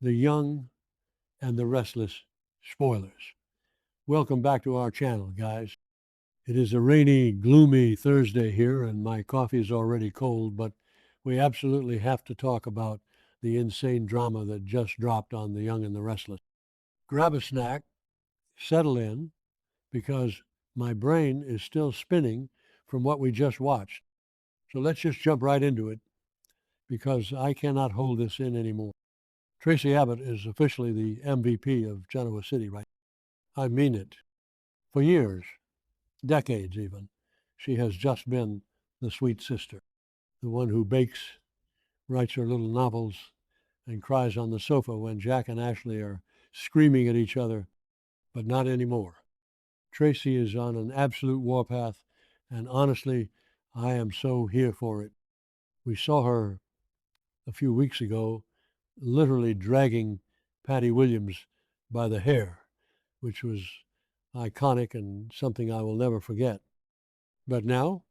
the Young and the Restless Spoilers. Welcome back to our channel, guys. It is a rainy, gloomy Thursday here, and my coffee is already cold, but we absolutely have to talk about the insane drama that just dropped on The Young and the Restless. Grab a snack, settle in, because my brain is still spinning from what we just watched. So let's just jump right into it, because I cannot hold this in anymore. Traci Abbott is officially the MVP of Genoa City, right? I mean it. For years, decades even, she has just been the sweet sister, the one who bakes, writes her little novels, and cries on the sofa when Jack and Ashley are screaming at each other, but not anymore. Traci is on an absolute warpath, and honestly, I am so here for it. We saw her a few weeks ago literally dragging Patty Williams by the hair, which was iconic and something I will never forget. But now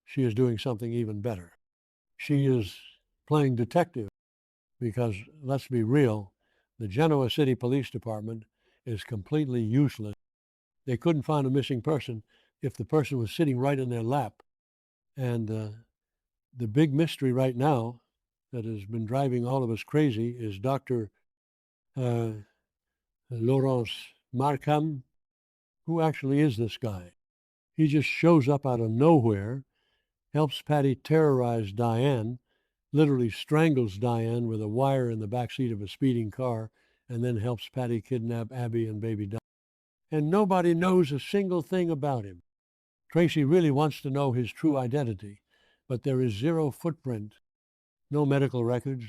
she is doing something even better. She is playing detective because, let's be real, the Genoa City Police Department is completely useless. They couldn't find a missing person if the person was sitting right in their lap. And the big mystery right now that has been driving all of us crazy is Dr. Lawrence Markham. Who actually is this guy? He just shows up out of nowhere, helps Patty terrorize Diane, literally strangles Diane with a wire in the backseat of a speeding car, and then helps Patty kidnap Abby and baby Diane. And nobody knows a single thing about him. Traci really wants to know his true identity, but there is zero footprint, no medical records,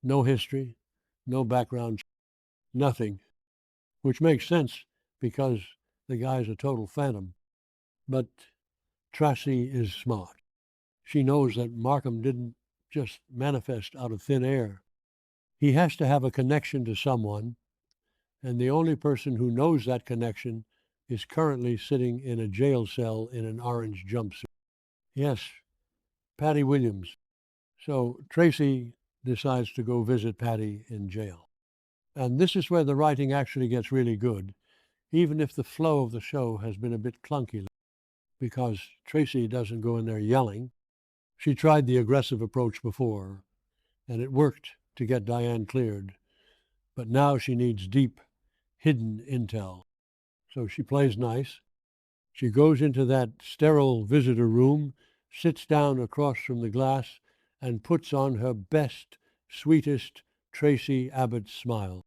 no history, no background, nothing, which makes sense because the guy's a total phantom. But Traci is smart. She knows that Markham didn't just manifest out of thin air. He has to have a connection to someone, and the only person who knows that connection is currently sitting in a jail cell in an orange jumpsuit. Yes, Patty Williams. So Traci decides to go visit Patty in jail. And this is where the writing actually gets really good, even if the flow of the show has been a bit clunky, because Traci doesn't go in there yelling. She tried the aggressive approach before, and it worked to get Diane cleared. But now she needs deep, hidden intel. So she plays nice. She goes into that sterile visitor room, sits down across from the glass, and puts on her best, sweetest Traci Abbott smile.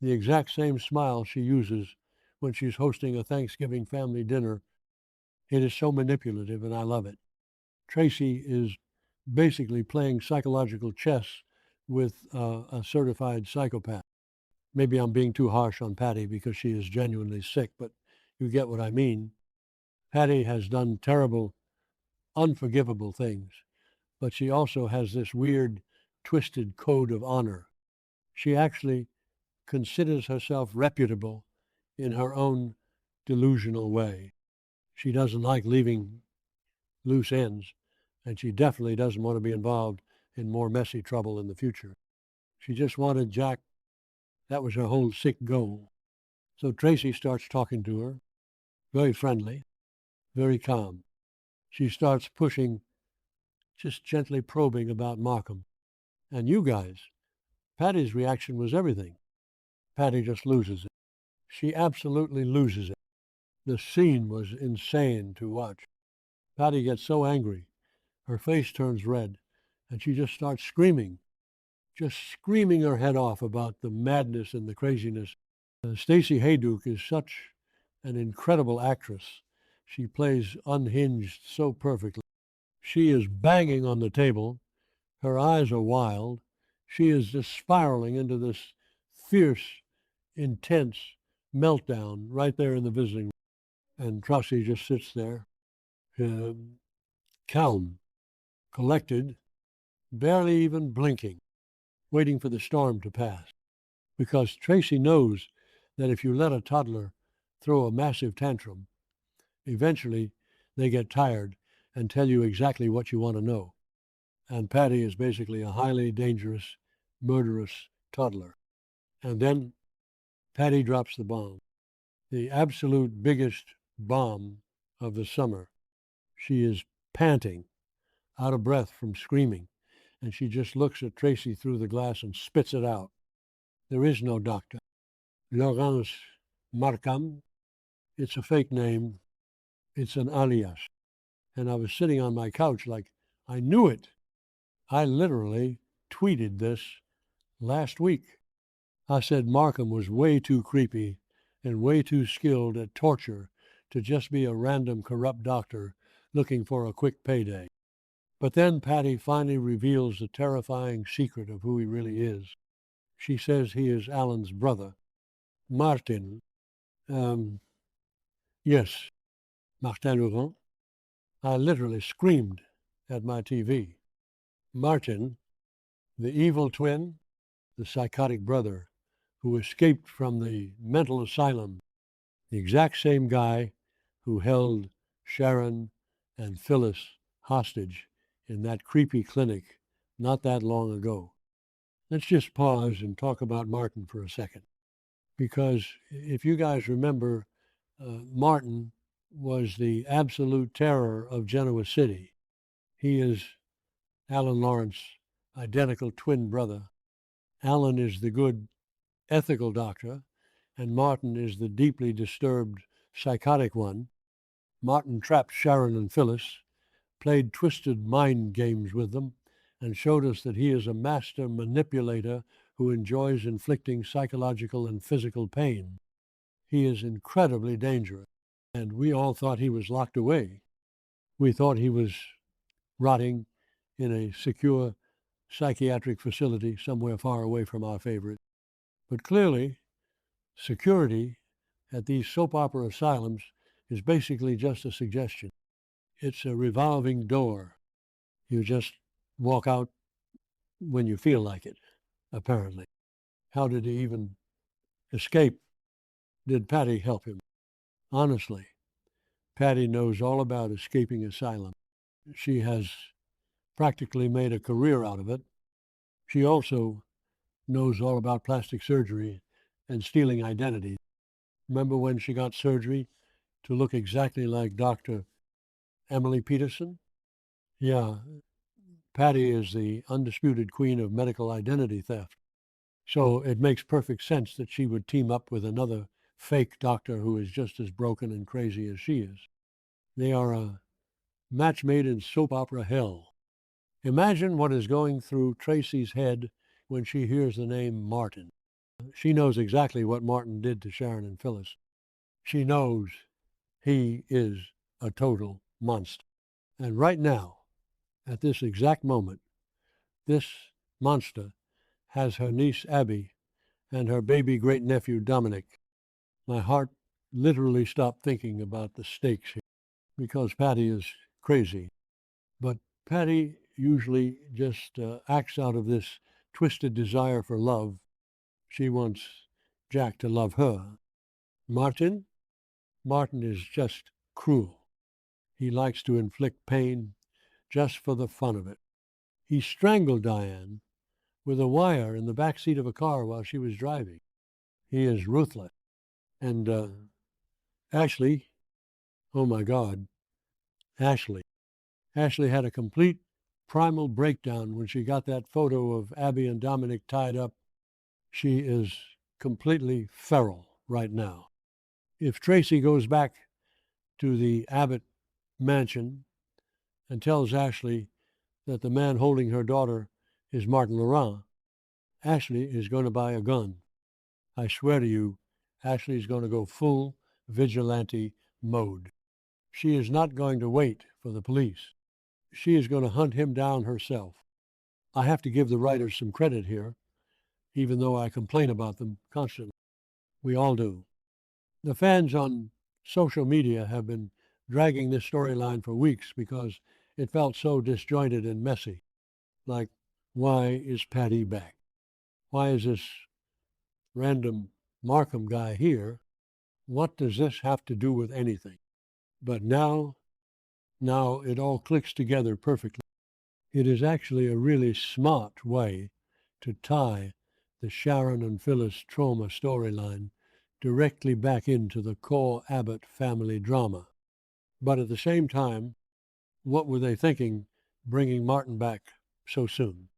The exact same smile she uses when she's hosting a Thanksgiving family dinner. It is so manipulative, and I love it. Traci is basically playing psychological chess with a certified psychopath. Maybe I'm being too harsh on Patty because she is genuinely sick, but you get what I mean. Patty has done terrible, unforgivable things, but she also has this weird, twisted code of honor. She actually considers herself reputable in her own delusional way. She doesn't like leaving loose ends, and she definitely doesn't want to be involved in more messy trouble in the future. She just wanted Jack. That was her whole sick goal. So Traci starts talking to her, very friendly, very calm. She starts pushing, just gently probing about Markham. And you guys, Patty's reaction was everything. Patty just loses it. She absolutely loses it. The scene was insane to watch. Patty gets so angry, her face turns red, and she just starts screaming her head off about the madness and the craziness. Stacey Hayduke is such an incredible actress. She plays unhinged so perfectly. She is banging on the table. Her eyes are wild. She is just spiraling into this fierce, intense meltdown right there in the visiting room. And Traci just sits there, calm, collected, barely even blinking, waiting for the storm to pass. Because Traci knows that if you let a toddler throw a massive tantrum, eventually they get tired and tell you exactly what you want to know. And Patty is basically a highly dangerous, murderous toddler. And then Patty drops the bomb, the absolute biggest bomb of the summer. She is panting, out of breath from screaming, and she just looks at Traci through the glass and spits it out. There is no doctor. Laurence Markham, it's a fake name. It's an alias. And I was sitting on my couch like, I knew it. I literally tweeted this last week. I said Markham was way too creepy and way too skilled at torture to just be a random corrupt doctor looking for a quick payday. But then Patty finally reveals the terrifying secret of who he really is. She says he is Alan's brother, Martin. Yes, Martin Laurent. I literally screamed at my TV. Martin, the evil twin, the psychotic brother who escaped from the mental asylum, the exact same guy who held Sharon and Phyllis hostage in that creepy clinic not that long ago. Let's just pause and talk about Martin for a second. Because if you guys remember, Martin was the absolute terror of Genoa City. He is Alan Lawrence's identical twin brother. Alan is the good, ethical doctor, and Martin is the deeply disturbed, psychotic one. Martin trapped Sharon and Phyllis, played twisted mind games with them, and showed us that he is a master manipulator who enjoys inflicting psychological and physical pain. He is incredibly dangerous, and we all thought he was locked away. We thought he was rotting in a secure psychiatric facility somewhere far away from our favorite. But clearly, security at these soap opera asylums is basically just a suggestion. It's a revolving door. You just walk out when you feel like it, apparently. How did he even escape? Did Patty help him? Honestly, Patty knows all about escaping asylum. She has practically made a career out of it. She also knows all about plastic surgery and stealing identity. Remember when she got surgery to look exactly like Dr. Emily Peterson? Yeah, Patty is the undisputed queen of medical identity theft. So it makes perfect sense that she would team up with another fake doctor who is just as broken and crazy as she is. They are a match made in soap opera hell. Imagine what is going through Traci's head when she hears the name Martin. She knows exactly what Martin did to Sharon and Phyllis. She knows he is a total monster. And right now, at this exact moment, this monster has her niece Abby and her baby great-nephew Dominic. My heart literally stopped thinking about the stakes here because Patty is crazy. But Patty usually just acts out of this twisted desire for love. She wants Jack to love her. Martin is just cruel. He likes to inflict pain just for the fun of it. He strangled Diane with a wire in the back seat of a car while she was driving. He is ruthless. And Ashley, oh my God, Ashley. Ashley had a complete primal breakdown when she got that photo of Abby and Dominic tied up. She is completely feral right now. If Traci goes back to the Abbott mansion and tells Ashley that the man holding her daughter is Martin Laurent, Ashley is going to buy a gun. I swear to you, Ashley is going to go full vigilante mode. She is not going to wait for the police. She is going to hunt him down herself. I have to give the writers some credit here, even though I complain about them constantly. We all do. The fans on social media have been dragging this storyline for weeks because it felt so disjointed and messy. Like, why is Patty back? Why is this random Markham guy here? What does this have to do with anything? But now it all clicks together perfectly. It is actually a really smart way to tie the Sharon and Phyllis trauma storyline directly back into the core Abbott family drama. But at the same time, what were they thinking bringing Martin back so soon?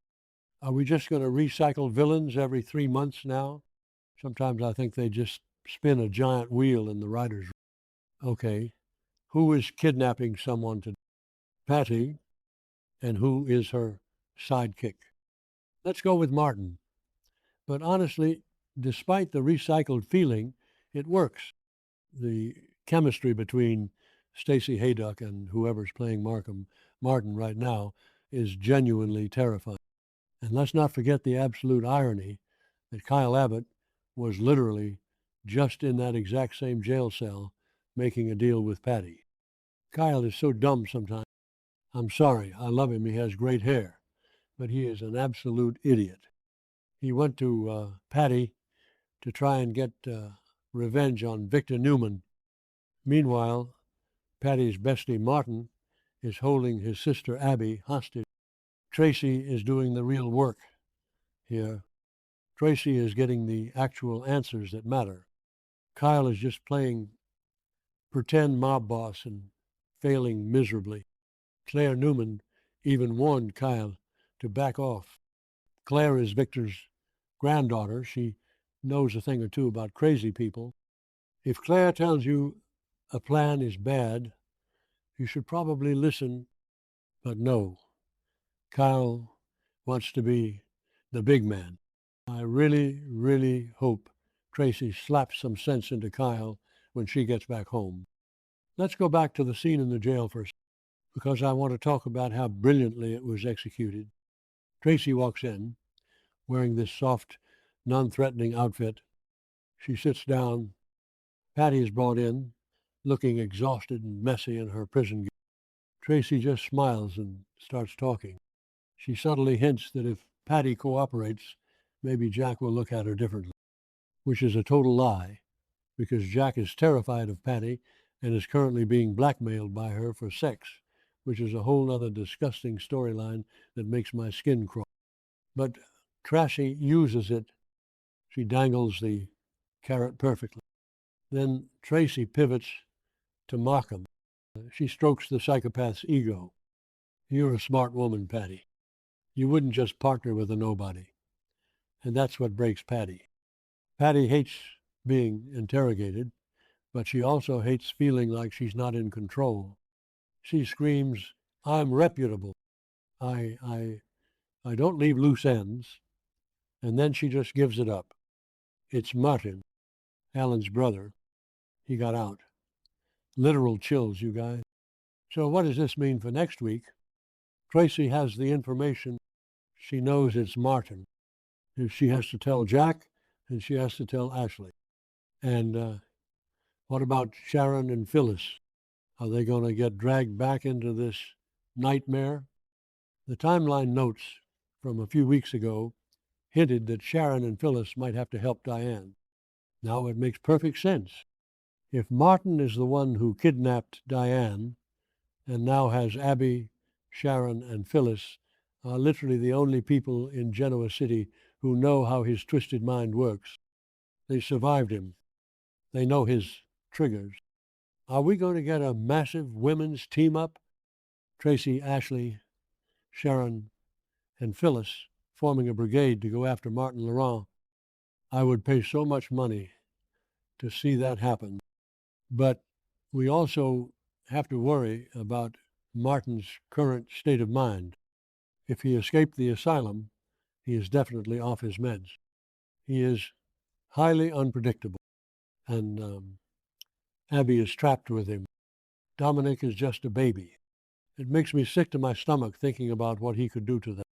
Are we just going to recycle villains every 3 months now? Sometimes I think they just spin a giant wheel in the writer's room. Okay, who is kidnapping someone to Patty, and who is her sidekick? Let's go with Martin. But honestly, despite the recycled feeling, it works. The chemistry between Stacey Haydock and whoever's playing Martin right now is genuinely terrifying. And let's not forget the absolute irony that Kyle Abbott was literally just in that exact same jail cell making a deal with Patty. Kyle is so dumb sometimes. I'm sorry, I love him, he has great hair, but he is an absolute idiot. He went to Patty to try and get revenge on Victor Newman. Meanwhile, Patty's bestie Martin is holding his sister Abby hostage. Traci is doing the real work here. Traci is getting the actual answers that matter. Kyle is just playing pretend mob boss and failing miserably. Claire Newman even warned Kyle to back off. Claire is Victor's granddaughter. She knows a thing or two about crazy people. If Claire tells you a plan is bad, you should probably listen, but no. Kyle wants to be the big man. I really, really hope Traci slaps some sense into Kyle when she gets back home. Let's go back to the scene in the jail first, because I want to talk about how brilliantly it was executed. Traci walks in, wearing this soft, non-threatening outfit. She sits down. Patty is brought in, looking exhausted and messy in her prison gear. Traci just smiles and starts talking. She subtly hints that if Patty cooperates, maybe Jack will look at her differently, which is a total lie, because Jack is terrified of Patty and is currently being blackmailed by her for sex, which is a whole other disgusting storyline that makes my skin crawl. But Traci uses it. She dangles the carrot perfectly. Then Traci pivots to Markham. She strokes the psychopath's ego. You're a smart woman, Patty. You wouldn't just partner with a nobody. And that's what breaks Patty. Patty hates being interrogated, but she also hates feeling like she's not in control. She screams, I'm reputable. I don't leave loose ends. And then she just gives it up. It's Martin, Alan's brother. He got out. Literal chills, you guys. So what does this mean for next week? Traci has the information. She knows it's Martin. She has to tell Jack, and she has to tell Ashley. And what about Sharon and Phyllis? Are they going to get dragged back into this nightmare? The timeline notes from a few weeks ago hinted that Sharon and Phyllis might have to help Diane. Now it makes perfect sense. If Martin is the one who kidnapped Diane and now has Abby, Sharon, and Phyllis are literally the only people in Genoa City who know how his twisted mind works. They survived him. They know his triggers. Are we going to get a massive women's team up? Traci, Ashley, Sharon, and Phyllis forming a brigade to go after Martin Laurent. I would pay so much money to see that happen. But we also have to worry about Martin's current state of mind. If he escaped the asylum, he is definitely off his meds. He is highly unpredictable, and Abby is trapped with him. Dominic is just a baby. It makes me sick to my stomach thinking about what he could do to them.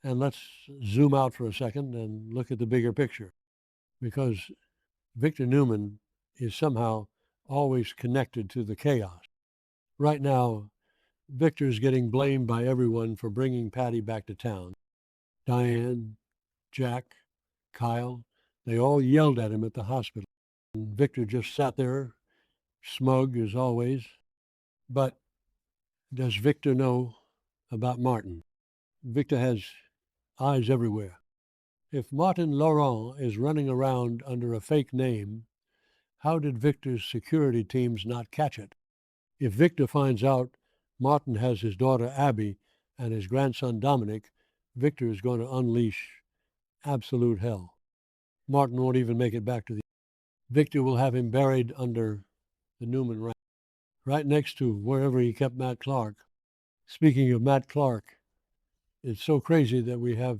And let's zoom out for a second and look at the bigger picture, because Victor Newman is somehow always connected to the chaos. Right now, Victor's getting blamed by everyone for bringing Patty back to town. Diane, Jack, Kyle, they all yelled at him at the hospital. And Victor just sat there, smug as always. But does Victor know about Martin? Victor has eyes everywhere. If Martin Laurent is running around under a fake name, how did Victor's security teams not catch it? If Victor finds out Martin has his daughter Abby and his grandson Dominic, Victor is going to unleash absolute hell. Martin won't even make it back to the... Victor will have him buried under the Newman Ranch, right next to wherever he kept Matt Clark. Speaking of Matt Clark, it's so crazy that we have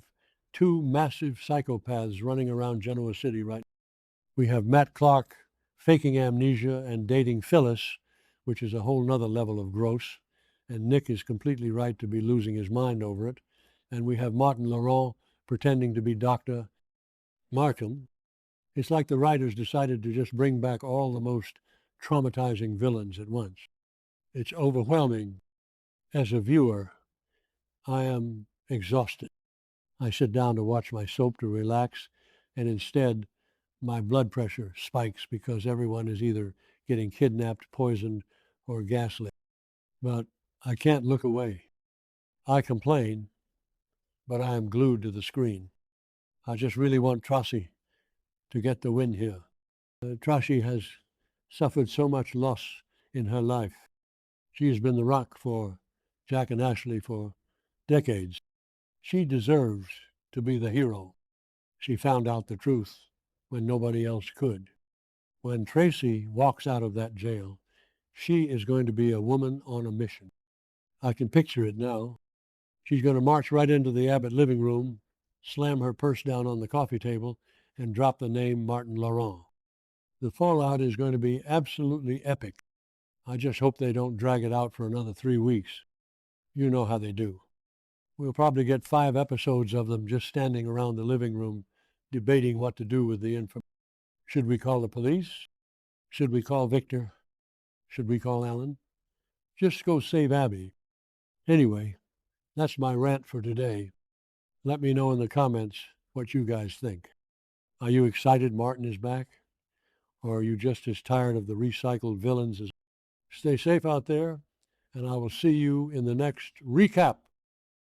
two massive psychopaths running around Genoa City right now. We have Matt Clark faking amnesia and dating Phyllis, which is a whole nother level of gross, and Nick is completely right to be losing his mind over it. And we have Martin Laurent pretending to be Dr. Markham. It's like the writers decided to just bring back all the most traumatizing villains at once. It's overwhelming. As a viewer, I am exhausted. I sit down to watch my soap to relax, and instead, my blood pressure spikes because everyone is either getting kidnapped, poisoned, or gaslit. But I can't look away. I complain, but I am glued to the screen. I just really want Traci to get the win here. Traci has suffered so much loss in her life. She has been the rock for Jack and Ashley for decades. She deserves to be the hero. She found out the truth when nobody else could. When Traci walks out of that jail, she is going to be a woman on a mission. I can picture it now. She's going to march right into the Abbott living room, slam her purse down on the coffee table, and drop the name Martin Laurent. The fallout is going to be absolutely epic. I just hope they don't drag it out for another 3 weeks. You know how they do. We'll probably get 5 episodes of them just standing around the living room debating what to do with the information. Should we call the police? Should we call Victor? Should we call Alan? Just go save Abby. Anyway, that's my rant for today. Let me know in the comments what you guys think. Are you excited Martin is back? Or are you just as tired of the recycled villains as... Stay safe out there, and I will see you in the next recap.